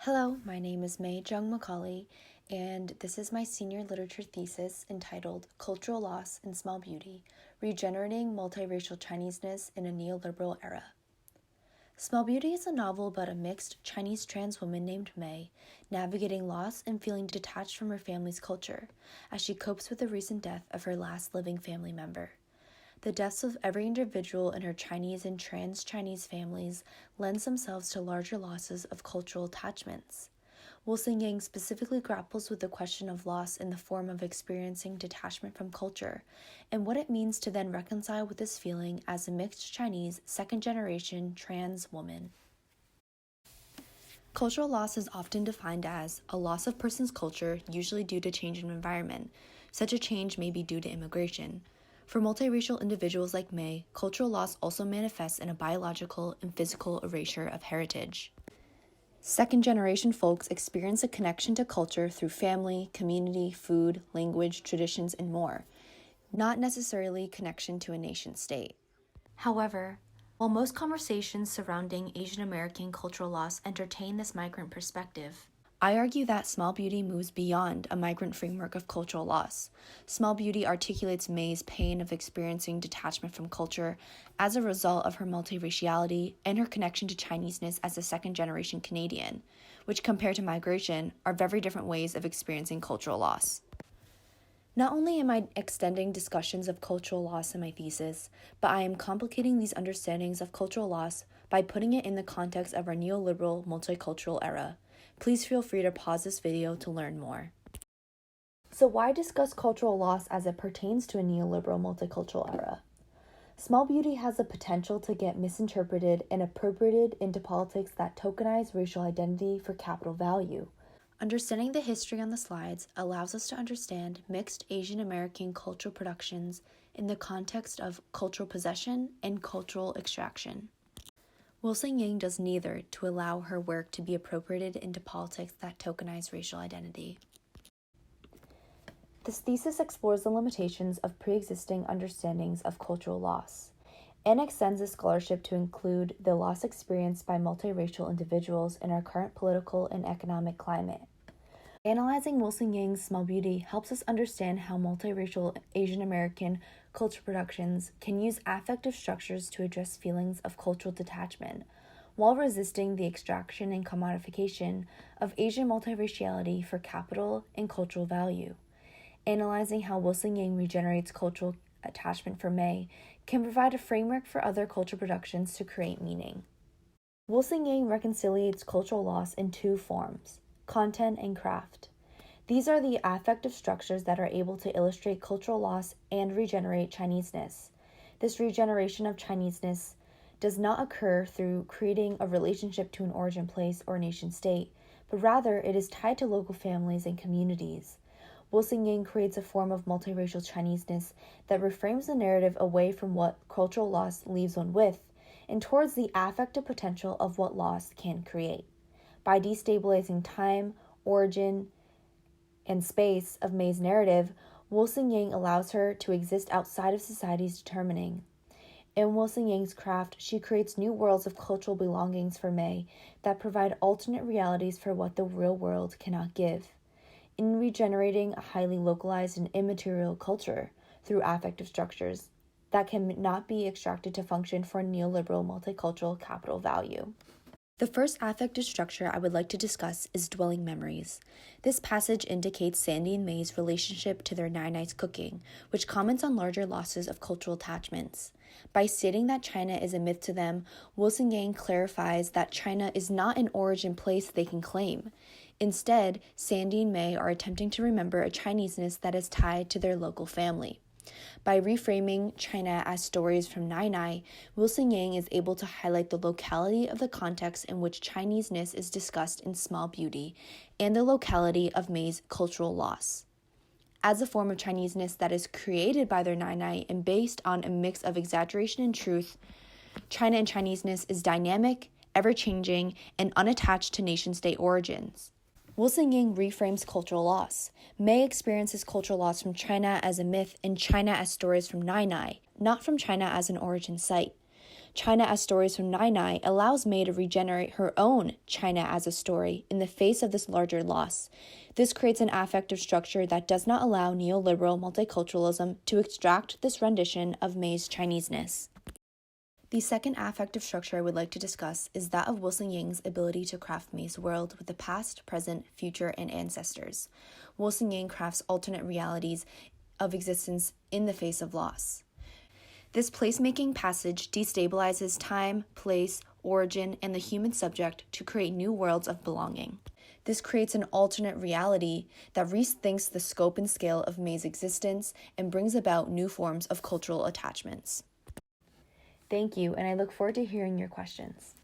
Hello, my name is Zhang McCauley, and this is my senior literature thesis entitled Cultural Loss in Small Beauty, Regenerating Multiracial Chinese-Ness in a Neoliberal Era. Small Beauty is a novel about a mixed Chinese trans woman named May navigating loss and feeling detached from her family's culture as she copes with the recent death of her last living family member. The deaths of every individual in her Chinese and trans-Chinese families lends themselves to larger losses of cultural attachments. Yang specifically grapples with the question of loss in the form of experiencing detachment from culture, and what it means to then reconcile with this feeling as a mixed Chinese, second-generation trans woman. Cultural loss is often defined as a loss of person's culture, usually due to change in environment. Such a change may be due to immigration. For multiracial individuals like May, cultural loss also manifests in a biological and physical erasure of heritage. Second-generation folks experience a connection to culture through family, community, food, language, traditions, and more, not necessarily connection to a nation-state. However, while most conversations surrounding Asian American cultural loss entertain this migrant perspective, I argue that Small Beauty moves beyond a migrant framework of cultural loss. Small Beauty articulates May's pain of experiencing detachment from culture as a result of her multiraciality and her connection to Chinese-ness as a second-generation Canadian, which, compared to migration, are very different ways of experiencing cultural loss. Not only am I extending discussions of cultural loss in my thesis, but I am complicating these understandings of cultural loss by putting it in the context of our neoliberal multicultural era. Please feel free to pause this video to learn more. So why discuss cultural loss as it pertains to a neoliberal multicultural era? Small Beauty has the potential to get misinterpreted and appropriated into politics that tokenize racial identity for capital value. Understanding the history on the slides allows us to understand mixed Asian American cultural productions in the context of cultural possession and cultural extraction. Yang does neither to allow her work to be appropriated into politics that tokenize racial identity. This thesis explores the limitations of pre-existing understandings of cultural loss and extends the scholarship to include the loss experienced by multiracial individuals in our current political and economic climate. Analyzing Yang's Small Beauty helps us understand how multiracial Asian American culture productions can use affective structures to address feelings of cultural detachment, while resisting the extraction and commodification of Asian multiraciality for capital and cultural value. Analyzing how Yang regenerates cultural attachment for May can provide a framework for other culture productions to create meaning. Yang reconciliates cultural loss in two forms: content and craft. These are the affective structures that are able to illustrate cultural loss and regenerate Chinese-ness. This regeneration of Chinese-ness does not occur through creating a relationship to an origin place or nation state, but rather it is tied to local families and communities. Yang creates a form of multiracial Chinese-ness that reframes the narrative away from what cultural loss leaves one with and towards the affective potential of what loss can create. By destabilizing time, origin, and space of May's narrative, Yang allows her to exist outside of society's determining. In Yang's craft, she creates new worlds of cultural belongings for May that provide alternate realities for what the real world cannot give. In regenerating a highly localized and immaterial culture through affective structures that can not be extracted to function for a neoliberal multicultural capital value. The first affective structure I would like to discuss is dwelling memories. This passage indicates Sandy and May's relationship to their nine-nights cooking, which comments on larger losses of cultural attachments. By stating that China is a myth to them, Yang clarifies that China is not an origin place they can claim. Instead, Sandy and May are attempting to remember a Chinese-ness that is tied to their local family. By reframing China as stories from Nai, Yang is able to highlight the locality of the context in which Chinese-ness is discussed in Small Beauty and the locality of May's cultural loss. As a form of Chinese-ness that is created by their Nai and based on a mix of exaggeration and truth, China and Chinese-ness is dynamic, ever-changing, and unattached to nation-state origins. Yang reframes cultural loss. May experiences cultural loss from China as a myth and China as stories from Nai, not from China as an origin site. China as Stories from Nai Nai allows May to regenerate her own China as a story in the face of this larger loss. This creates an affective structure that does not allow neoliberal multiculturalism to extract this rendition of May's Chinese-ness. The second affective structure I would like to discuss is that of Wilson Yang's ability to craft May's world with the past, present, future, and ancestors. Wilson Yang crafts alternate realities of existence in the face of loss. This placemaking passage destabilizes time, place, origin, and the human subject to create new worlds of belonging. This creates an alternate reality that rethinks the scope and scale of May's existence and brings about new forms of cultural attachments. Thank you, and I look forward to hearing your questions.